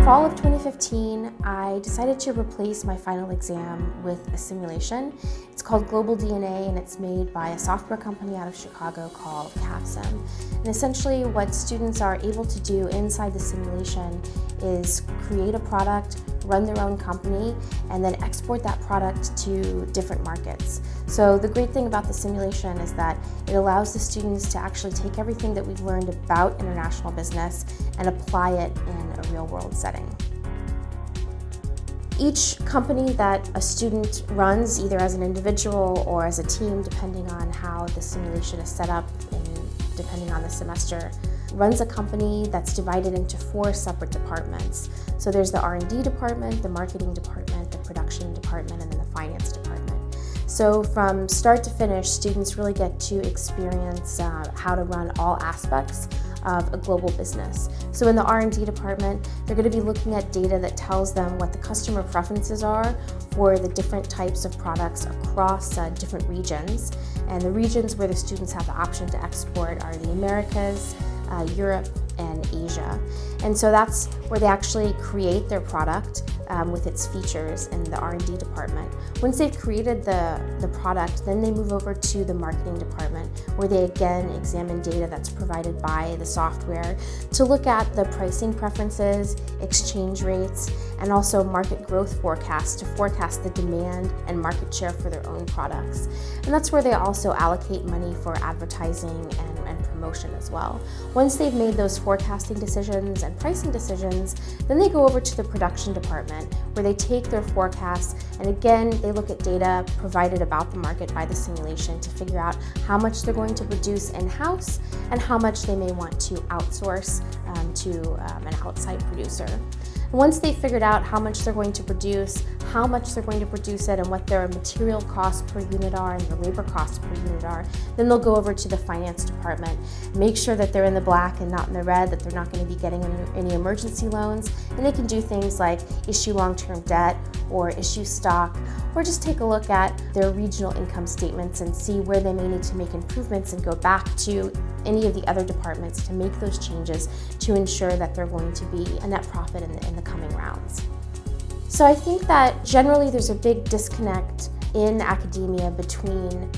fall of 2015, I decided to replace my final exam with a simulation. It's called GlobalDNA, and it's made by a software company out of Chicago called Capsim. And essentially what students are able to do inside the simulation is create a product, run their own company, and then export that product to different markets. So the great thing about the simulation is that it allows the students to actually take everything that we've learned about international business and apply it in a real-world setting. Each company that a student runs, either as an individual or as a team, depending on how the simulation is set up and depending on the semester, runs a company that's divided into 4 separate departments. So there's the R&D department, the marketing department, the production department, and then the finance department. So from start to finish, students really get to experience how to run all aspects of a global business. So in the R&D department, they're going to be looking at data that tells them what the customer preferences are for the different types of products across different regions. And the regions where the students have the option to export are the Americas, Europe, and Asia. And so that's where they actually create their product with its features in the R&D department. Once they've created the product, then they move over to the marketing department, where they again examine data that's provided by the software to look at the pricing preferences, exchange rates, and also market growth forecasts to forecast the demand and market share for their own products. And that's where they also allocate money for advertising and promotion as well. Once they've made those forecasting decisions and pricing decisions, then they go over to the production department, where they take their forecasts and again they look at data provided about the market by the simulation to figure out how much they're going to produce in-house and how much they may want to outsource to an outside producer. Once they've figured out how much they're going to produce, how much they're going to produce it, and what their material costs per unit are and their labor costs per unit are, then they'll go over to the finance department, make sure that they're in the black and not in the red, that they're not going to be getting any emergency loans, and they can do things like issue long-term debt or issue stock, or just take a look at their regional income statements and see where they may need to make improvements and go back to any of the other departments to make those changes to ensure that they're going to be a net profit in the coming rounds. So I think that generally there's a big disconnect in academia between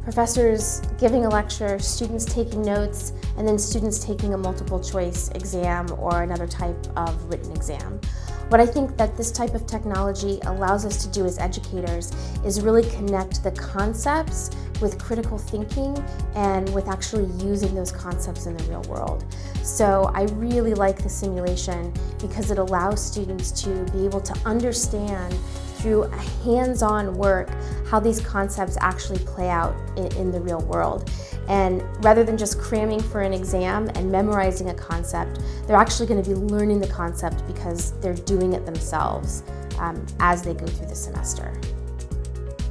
professors giving a lecture, students taking notes, and then students taking a multiple choice exam or another type of written exam. What I think that this type of technology allows us to do as educators is really connect the concepts with critical thinking and with actually using those concepts in the real world. So I really like the simulation because it allows students to be able to understand through a hands-on work how these concepts actually play out in the real world. And rather than just cramming for an exam and memorizing a concept, they're actually going to be learning the concept because they're doing it themselves as they go through the semester.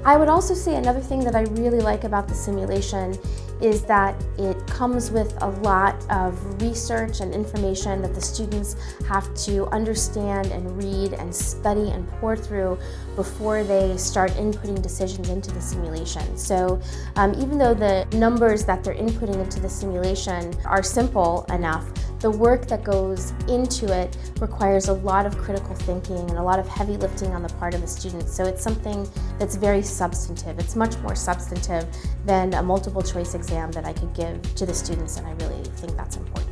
I would also say another thing that I really like about the simulation is that it comes with a lot of research and information that the students have to understand and read and study and pour through before they start inputting decisions into the simulation. So even though the numbers that they're inputting into the simulation are simple enough, the work that goes into it requires a lot of critical thinking and a lot of heavy lifting on the part of the students. So it's something that's very substantive. It's much more substantive than a multiple choice exam that I could give to the students, and I really think that's important.